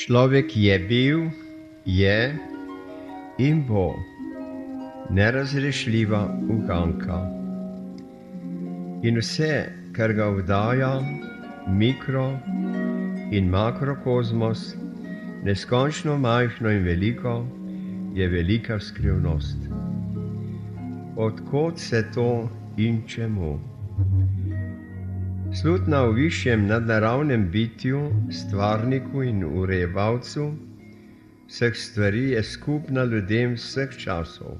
Človek je bil, je in bo nerazrešljiva uganka. In vse, kar ga obdaja, mikro- in makrokozmos, neskončno majhno in veliko, je velika skrivnost. Od kod se to in čemu? Slutna v višjem nadnaravnem bitju, stvarniku in urejevalcu vseh stvari je skupna ljudem vseh časov.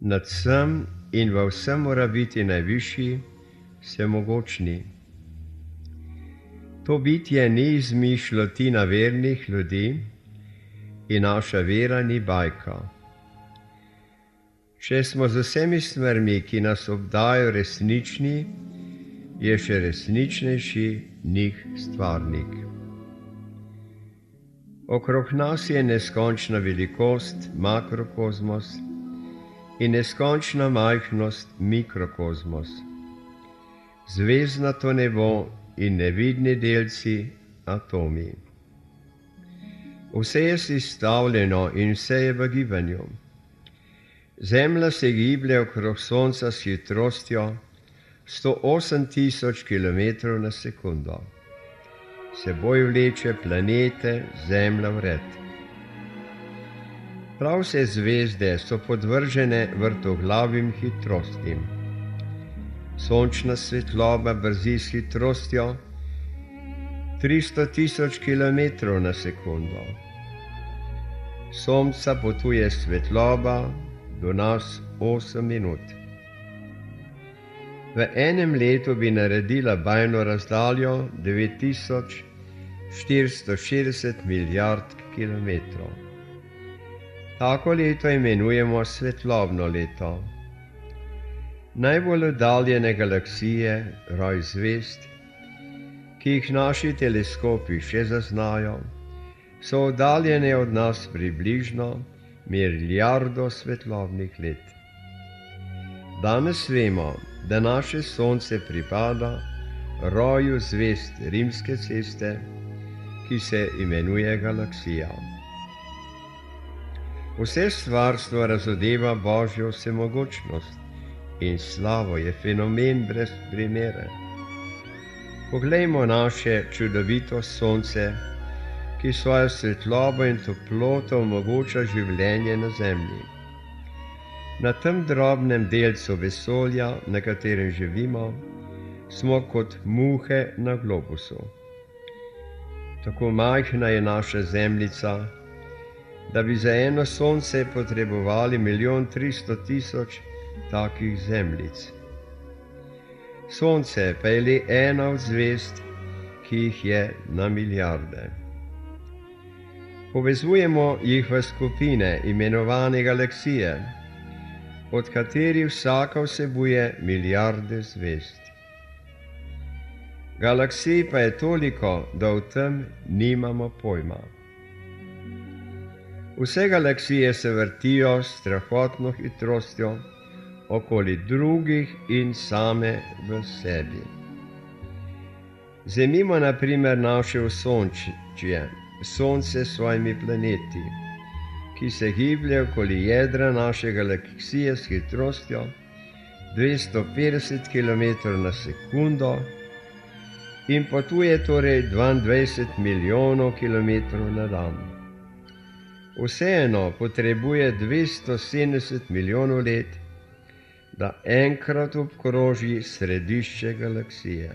Nad vsem in v vsem mora biti najvišji, vsemogočni. To bitje ni izmišljotina vernih ljudi in naša vera ni bajka. Če smo z vsemi stvarmi, ki nas obdajajo, resnični, je še resničnejši njih stvarnik. Okrog nas je neskončna velikost, makrokozmos, in neskončna majhnost, mikrokozmos. Zvezdnato nebo in nevidni delci, atomi. Vse je sestavljeno in vse je v gibanju. Zemlja se giblje okrog Sonca s hitrostjo 108.000 kilometrov na sekundo. Seboj vleče planete, Zemlja vred. Prav vse zvezde so podvržene vrtoglavim hitrostim. Sončna svetloba brzi s hitrostjo 300.000 kilometrov na sekundo. Sonca potuje svetloba do nas 8 minut. V enem letu bi naredila bajno razdaljo 9460 milijard kilometrov. Tako leto imenujemo svetlobno leto. Najbolj oddaljene galaksije, roj zvezd, ki jih naši teleskopi še zaznajo, so oddaljene od nas približno milijardo svetlobnih let. Danes vemo, da naše Sonce pripada roju zvezd Rimske ceste, ki se imenuje galaksija. Vse stvarstvo razodeva Božjo vsemogočnost in slavo, je fenomen brez primere. Poglejmo naše čudovito Sonce, ki svojo svetlobo in toploto omogoča življenje na Zemlji. Na tem drobnem delcu vesolja, na katerem živimo, smo kot muhe na globusu. Tako majhna je naša Zemljica, da bi za eno Sonce potrebovali 1.300.000 takih zemljic. Sonce pa je le ena od zvezd, ki jih je na milijarde. Povezujemo jih v skupine, imenovane galaksije, od katerih vsaka vsebuje milijarde zvezd. Galaksij pa je toliko, da o tem nimamo pojma. Vse galaksije se vrtijo s strahotno hitrostjo okoli drugih in same v sebi. Vzemimo na primer naše Osončje, Sonce s svojimi planeti, ki se giblje okoli jedra naše galaksije s hitrostjo 250 km na sekundo in potuje torej 22 milijonov kilometrov na dan. Vseeno potrebuje 270 milijonov let, da enkrat obkroži središče galaksije.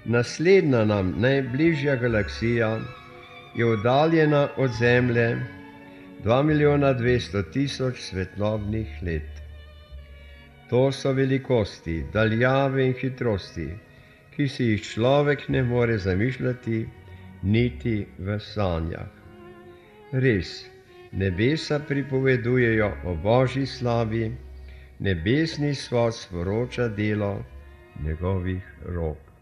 Naslednja nam najbližja galaksija je oddaljena od Zemlje 2.200.000 svetlobnih let. To so velikosti, daljave in hitrosti, ki si jih človek ne more zamišljati niti v sanjah. Res, nebesa pripovedujejo o Božji slavi, nebesni svod sporoča delo njegovih rok.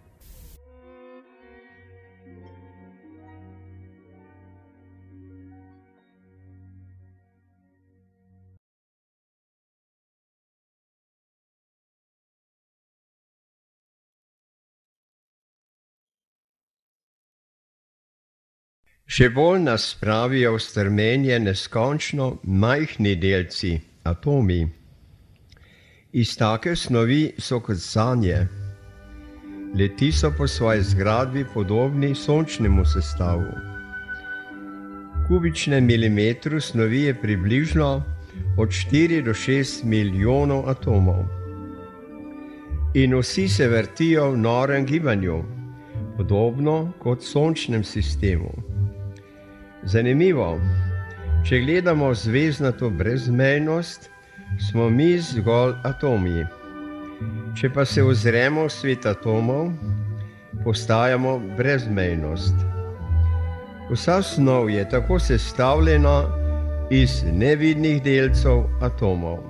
Še bolj nas spravijo v strmenje neskončno majhni delci, atomi. Iz take snovi so kot sanje. Leti so po svoji zgradbi podobni sončnemu sestavu. Kubičnem milimetru snovi je približno od 4 do 6 milijonov atomov. In vsi se vrtijo v norem gibanju, podobno kot v sončnem sistemu. Zanimivo, če gledamo zvezdnato brezmejnost, smo mi zgolj atomi. Če pa se ozremo v svet atomov, postajamo brezmejnost. Vsa snov je tako sestavljena iz nevidnih delcev atomov.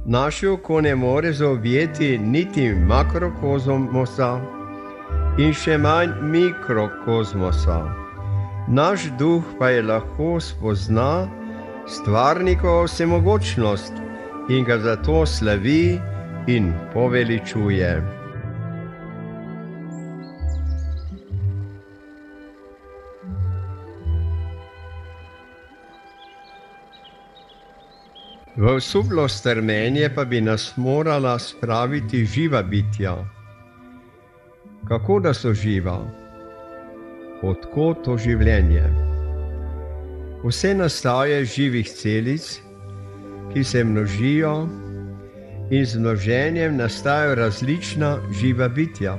Naše oko ne more zaobjeti niti makrokozmosa in še manj mikrokozmosa. Naš duh pa je lahko spozna stvarnikovo vsemogočnost in ga zato slavi in poveličuje. V osuplo strmenje pa bi nas morala spraviti živa bitja. Kako da so živa? Od kod to življenje? Vse nastaja iz živih celic, ki se množijo, in z množenjem nastajajo različna živa bitja,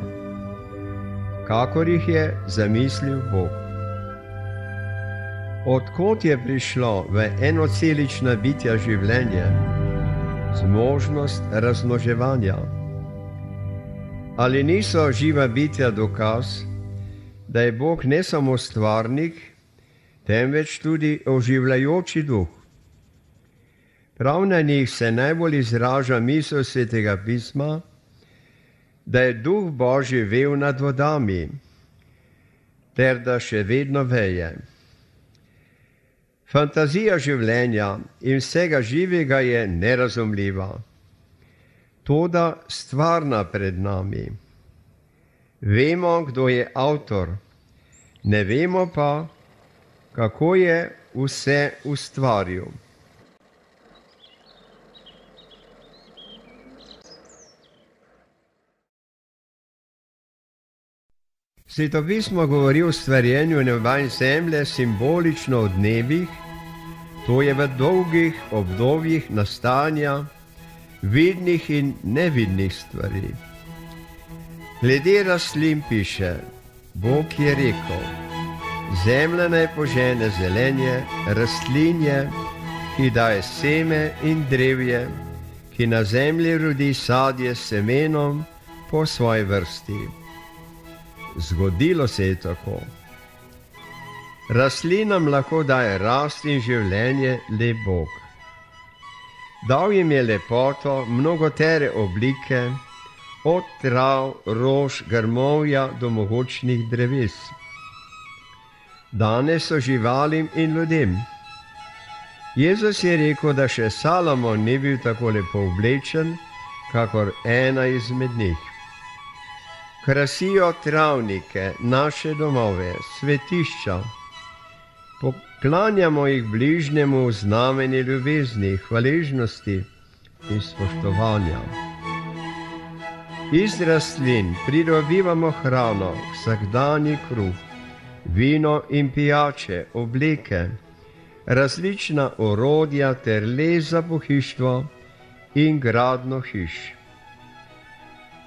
kakor jih je zamislil Bog. Od kod je prišlo v enocelična bitja življenje, zmožnost razmnoževanja? Ali niso živa bitja dokaz, da je Bog ne samo stvarnik, temveč tudi oživljajoči duh? Prav na njih se najbolj izraža misel Svetega pisma, da je Duh Božji vel nad vodami, ter da še vedno veje. Fantazija življenja in vsega živega je nerazumljiva, toda stvarna pred nami. Vemo, kdo je avtor, ne vemo pa, kako je vse ustvaril. Svetopismo govori o stvarjenju neba in zemlje simbolično o dnevih, to je v dolgih obdobjih nastajanja vidnih in nevidnih stvari. Glede rastlin piše, Bog je rekel, zemlja naj požene zelenje, rastlinje, ki daje seme in drevje, ki na zemlji rodi sadje s semenom po svoji vrsti. Zgodilo se je tako. Rastlinam lahko daje rast in življenje le Bog. Dal jim je lepoto, mnogotere oblike, od trav, rož, grmovja do mogočnih dreves. Danes so živalim in ljudem. Jezus je rekel, da še Salomon ni bil tako lepo oblečen, kakor ena izmed njih. Krasijo travnike, naše domove, svetišča. Poklanjamo jih bližnjemu v znamenju ljubezni, hvaležnosti in spoštovanja. Iz rastlin pridobivamo hrano, vsakdanji kruh, vino in pijače, obleke, različna orodja ter les za pohištvo in gradnjo hiš.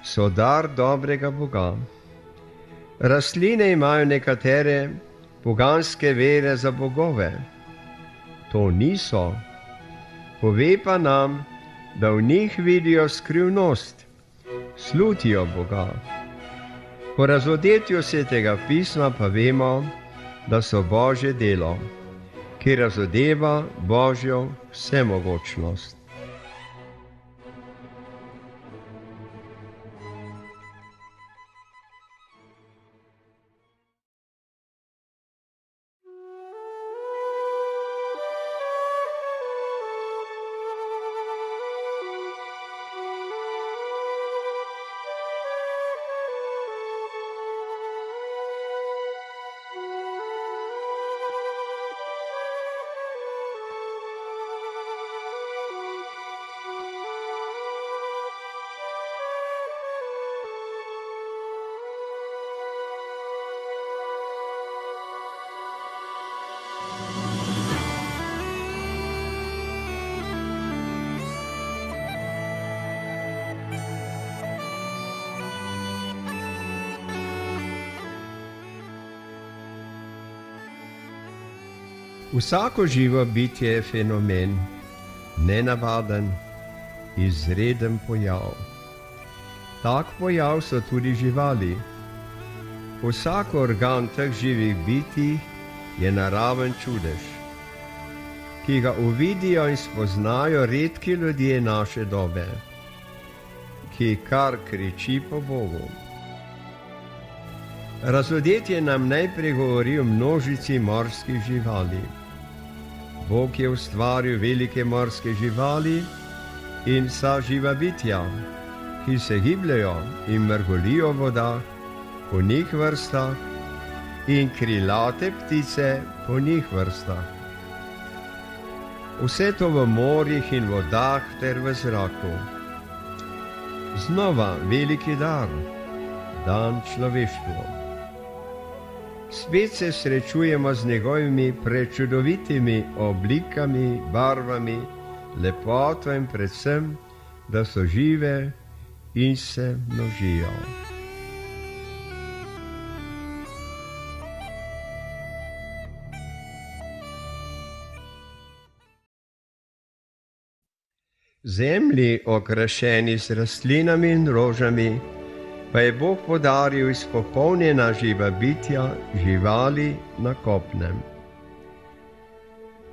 So dar dobrega Boga. Rastline imajo nekatere poganske vere za bogove. To niso. Pove pa nam, da v njih vidijo skrivnost, slutijo Boga. Po razodetju Svetega pisma pa vemo, da so Božje delo, ki razodeva Božjo vsemogočnost. Vsako živo bitje je fenomen, nenavaden, izreden pojav. Tak pojav so tudi živali. Vsak organ teh živih bitij je naraven čudež, ki ga uvidijo in spoznajo redki ljudje naše dobe, ki kar kriči po Bogu. Razodetje nam najprej govori o množici morskih živali. Bog je ustvaril velike morske živali in vsa živa bitja, ki se gibljajo in mrgolijo v vodah po njih vrstah in krilate ptice po njih vrstah. Vse to v morjih in vodah ter v zraku. Znova veliki dar, dan človeštvu. Spet se srečujemo z njegovimi prečudovitimi oblikami, barvami, lepoto in predvsem, da so žive in se množijo. Zemlji, okrašeni z rastlinami in rožami, pa je Bog podaril izpopolnjena živa bitja, živali na kopnem.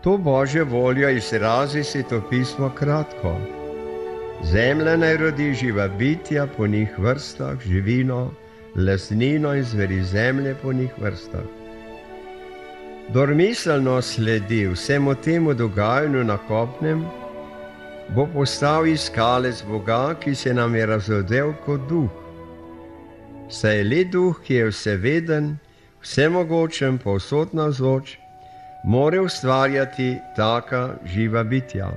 To Božjo voljo izrazi Svetopismo kratko. Zemlja naj rodi živa bitja po njih vrstah, živino, lastnino in zveri zemlje po njih vrstah. Kdor miselno sledi vsemu temu dogajanju na kopnem, bo postal iskalec Boga, ki se nam je razodel kot duh. Saj je le duh, ki je vseveden, vsemogočen, povsod navzoč, more ustvarjati taka živa bitja.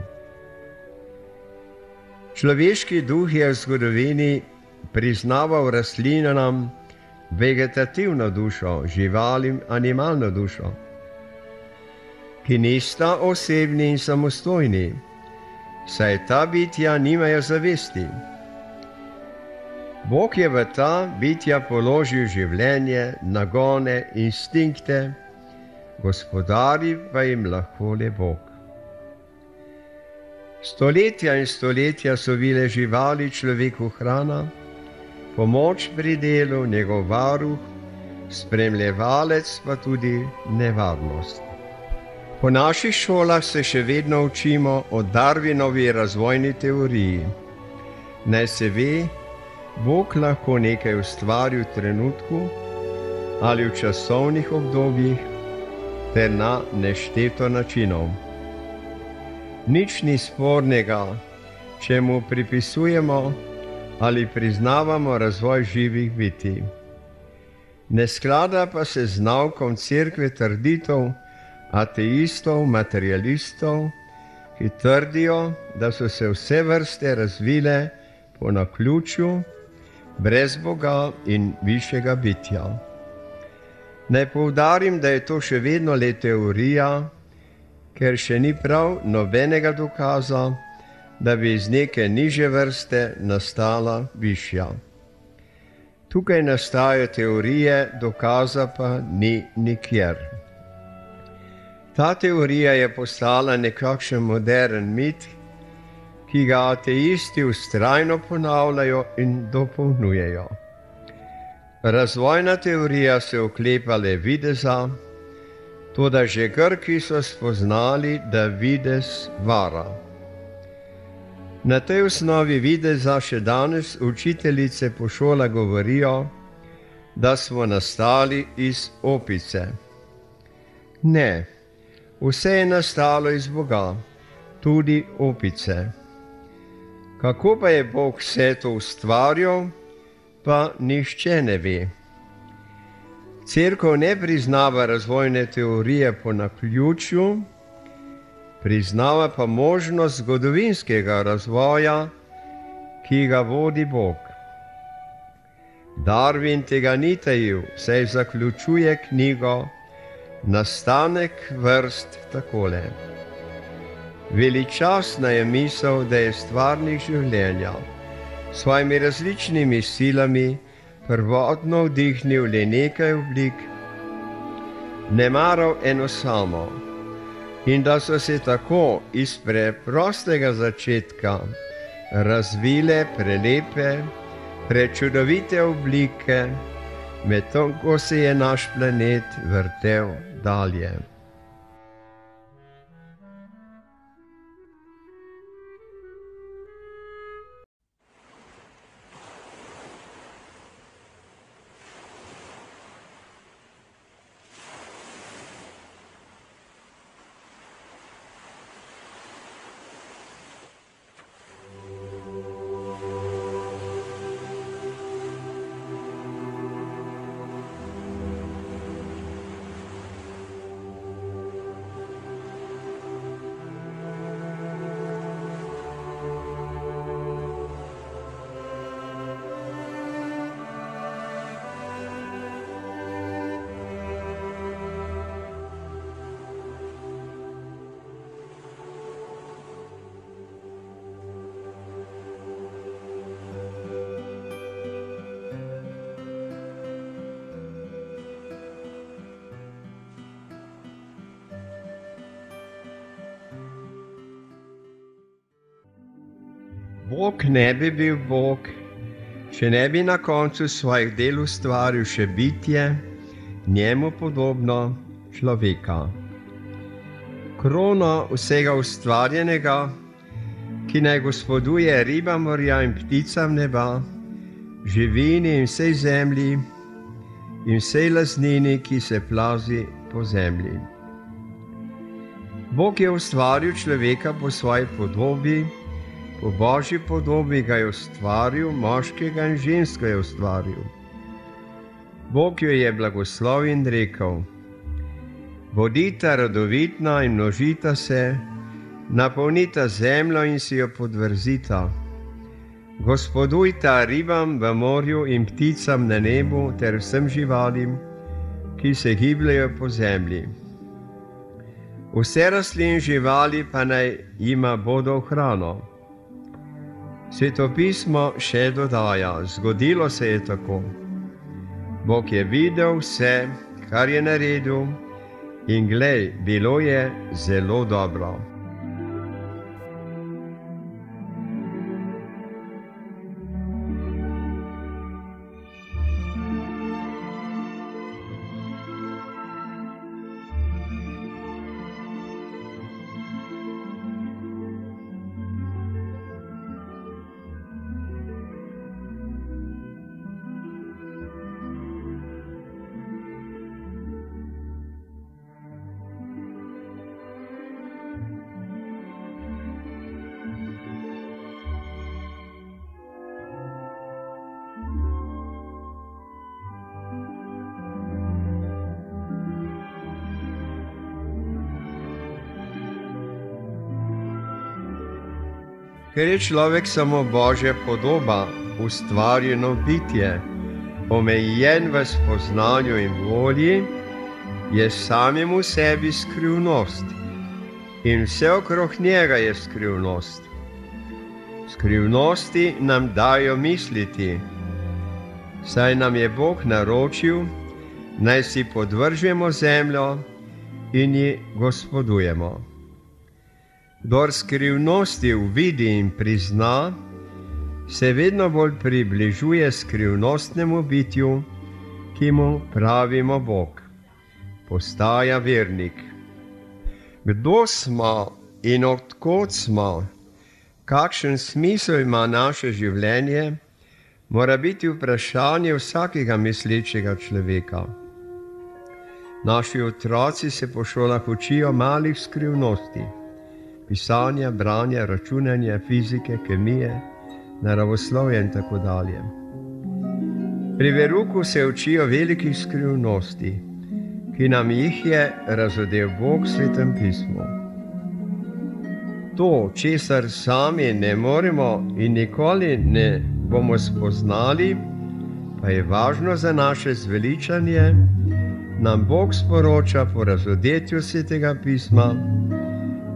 Človeški duh je v zgodovini priznaval rastlinam vegetativno dušo, živalim animalno dušo, ki nista osebni in samostojni, saj ta bitja nimajo zavesti. Bog je v ta bitja položil življenje, nagone, instinkte, gospodari pa jim lahko le Bog. Stoletja in stoletja so bile živali človeku hrana, pomoč pri delu, njegov varuh, spremljevalec pa tudi nevarnost. Po naših šolah se še vedno učimo o Darwinovi razvojni teoriji. Naj se ve, Bog lahko nekaj ustvari v trenutku ali v časovnih obdobjih ter na nešteto načinov. Nič ni spornega, če mu pripisujemo ali priznavamo razvoj živih bitij. Ne sklada pa se z naukom Cerkve trditev ateistov, materialistov, ki trdijo, da so se vse vrste razvile po naključju, brez Boga in višjega bitja. Naj poudarim, da je to še vedno le teorija, ker še ni prav nobenega dokaza, da bi iz neke nižje vrste nastala višja. Tukaj nastajajo teorije, dokaza pa ni nikjer. Ta teorija je postala nekakšen moderen mit, ki ga ateisti vztrajno ponavljajo in dopolnjujejo. Razvojna teorija se oklepa le videza, toda že Grki so spoznali, da videz vara. Na tej osnovi videza še danes učiteljice po šolah govorijo, da smo nastali iz opice. Ne, vse je nastalo iz Boga, tudi opice. Kako pa je Bog vse to ustvarjal, pa nihče ne ve. Cerkev ne priznava razvojne teorije po naključju, priznava pa možnost zgodovinskega razvoja, ki ga vodi Bog. Darwin tega ni tajil, saj zaključuje knjigo Nastanek vrst takole. Veličastna je misel, da je stvarnik življenja s svojimi različnimi silami prvotno vdihnil le nekaj oblik, ne maral eno samo, in da so se tako iz preprostega začetka razvile prelepe, prečudovite oblike, medtem ko se je naš planet vrtel dalje. Bog ne bi bil Bog, če ne bi na koncu svojih del ustvaril še bitje, njemu podobno človeka. Krona vsega ustvarjenega, ki naj gospoduje ribam morja in pticam neba, živini in vsej zemlji in vsej laznini, ki se plazi po zemlji. Bog je ustvaril človeka po svoji podobi, po Božji podobi ga je ustvaril, moškega in žensko je ustvaril. Bog jo je blagoslovil in rekel: bodita rodovitna in množita se, napolnita zemljo in si jo podvrzita. Gospodujta ribam v morju in pticam na nebu ter vsem živalim, ki se gibljejo po zemlji. Vse rastlin živali pa naj jima bodo v hrano. Svetopismo še dodaja: zgodilo se je tako. Bog je videl vse, kar je naredil, in glej, bilo je zelo dobro. Ker je človek samo Božja podoba, ustvarjeno bitje, omejen v spoznanju in volji, je samemu sebi skrivnost in vse okrog njega je skrivnost. Skrivnosti nam dajo misliti, saj nam je Bog naročil, naj si podvržemo zemljo in ji gospodujemo. Kdor skrivnosti uvidi in prizna, se vedno bolj približuje skrivnostnemu bitju, ki mu pravimo Bog. Postaja vernik. Kdo smo in od kod smo, kakšen smisel ima naše življenje, mora biti vprašanje vsakega mislečega človeka. Naši otroci se po šolah učijo malih skrivnosti. Pisanja, branja, računanja, fizike, kemije, naravoslovja in tako dalje. Pri veruku se učijo velikih skrivnosti, ki nam jih je razodel Bog v Svetem pismu. To, česar sami ne moremo in nikoli ne bomo spoznali, pa je važno za naše zveličanje, nam Bog sporoča po razodetju Svetega pisma.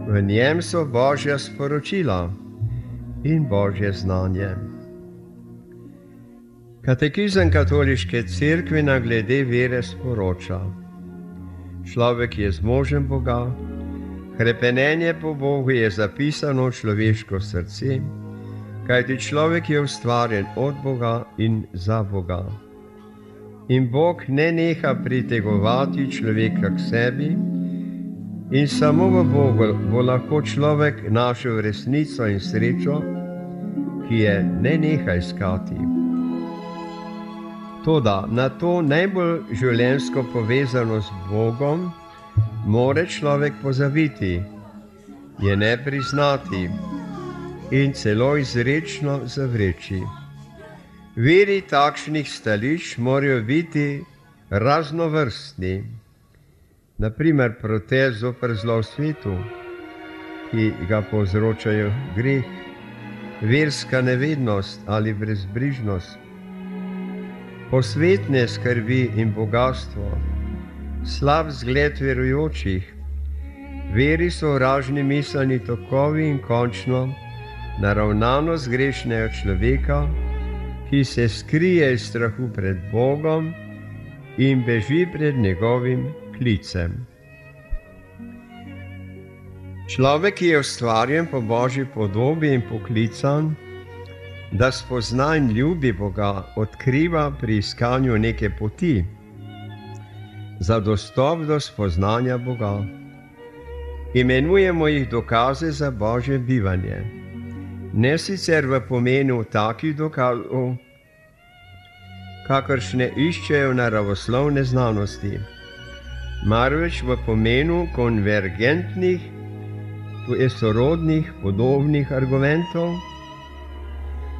V njem so Božja sporočila in Božje znanje. Katekizem Katoliške cerkve na glede vere sporoča: človek je zmožen Boga, Hrepenenje po Bogu je zapisano v človeško srce, kajti človek je ustvarjen od Boga in za Boga. In Bog ne neha pritegovati človeka k sebi in samo v Bogu bo lahko človek našel resnico in srečo, ki je ne neha iskati. Toda na to najbolj življenjsko povezano z Bogom more človek pozabiti, je ne priznati in celo izrečno zavreči. Viri takšnih stališč morajo biti raznovrstni, naprimer protest zoper zlo v svetu, ki ga povzročajo greh, verska nevednost ali brezbrižnost, posvetne skrbi in bogatstvo, slab zgled verujočih, veri sovražni miselni tokovi in končno naravnanost grešnega človeka, ki se skrije iz strahu pred Bogom in beži pred njegovim klicem. Človek, ki je ustvarjen po Božji podobi in poklican, da spozna in ljubi Boga, odkriva pri iskanju neke poti za dostop do spoznanja Boga. Imenujemo jih dokaze za Božje bivanje. Ne sicer v pomenu takih dokazov, kakršne iščejo naravoslovne znanosti, marveč v pomenu konvergentnih, sorodnih, podobnih argumentov,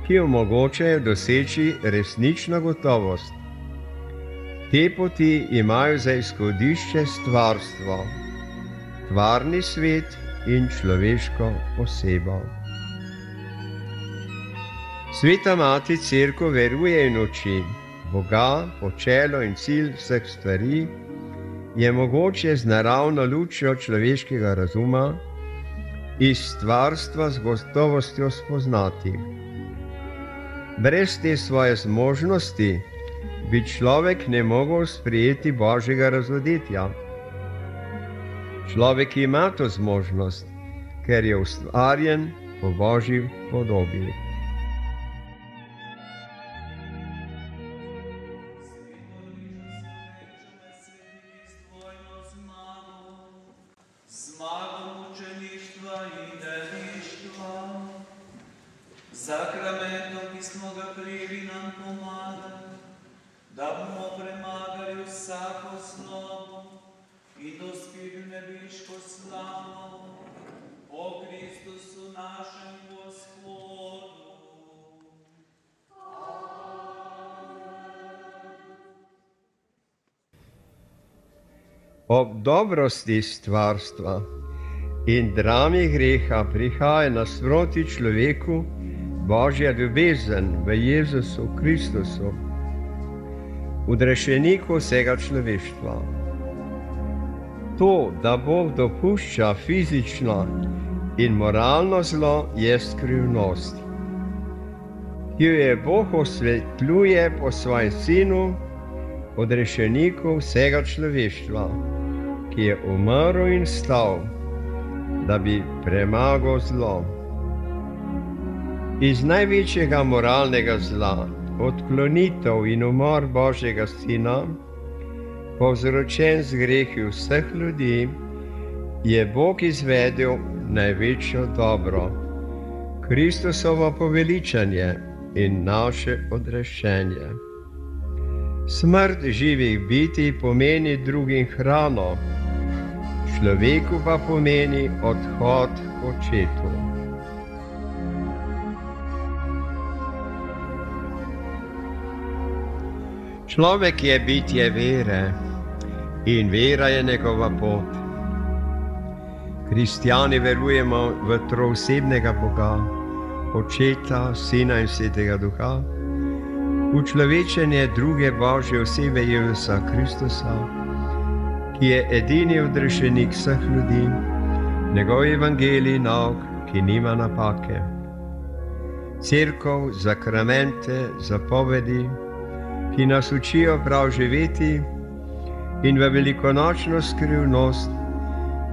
ki omogočajo doseči resnično gotovost. Te poti imajo za izhodišče stvarstvo, tvarni svet in človeško osebo. Sveta Mati Cerkev veruje in uči, Boga, počelo in cilj vseh stvari je mogoče z naravno lučjo človeškega razuma iz stvarstva z gotovostjo spoznati. Brez te svoje zmožnosti bi človek ne mogel sprejeti Božjega razodetja. Človek ima to zmožnost, ker je ustvarjen po Božji podobi. Sakramentom, ki smo ga prijeli, nam pomaga, da bomo premagali vsako zlobo in dospeli v nebeško slavo po Kristusu našem Gospodu. Ob dobrosti stvarstva in drami greha prihaja nasproti človeku Božja ljubezen v Jezusu Kristusu, odrešeniku vsega človeštva. To, da Bog dopušča fizično in moralno zlo, je skrivnost, ki jo je Bog osvetljuje po svojem sinu, odrešeniku vsega človeštva, ki je umrl in vstal, da bi premagal zlo. Iz največjega moralnega zla, odklonitev in umor Božjega Sina, povzročen z grehi vseh ljudi, je Bog izvedel največjo dobro, Kristusovo poveličanje in naše odrešenje. Smrt živih bitij pomeni drugim hrano, človeku pa pomeni odhod k Očetu. Človek je bitje vere in vera je njegova pot. Kristjani verujemo v troosebnega Boga, Očeta, Sina in Svetega Duha, učlovečenje druge Božje osebe Jezusa Kristusa, ki je edini odrešenik vseh ljudi, njegov evangelij nauk, ki nima napake. Cerkev, zakramente, zapovedi, ki nas učijo prav živeti, in v velikonočno skrivnost,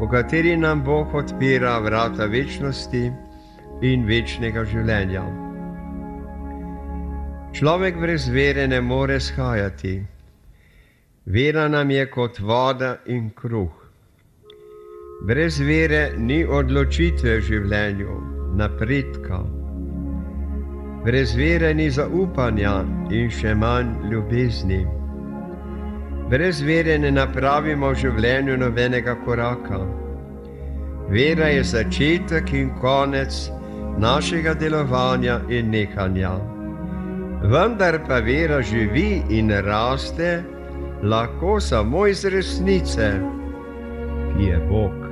v kateri nam Bog odpira vrata večnosti in večnega življenja. Človek brez vere ne more shajati. Vera nam je kot voda in kruh. Brez vere ni odločitve v življenju, napredka. Brez vere ni zaupanja in še manj ljubezni. Brez vere ne napravimo v življenju nobenega koraka. Vera je začetek in konec našega delovanja in nehanja. Vendar pa vera živi in raste lahko samo iz resnice, ki je Bog.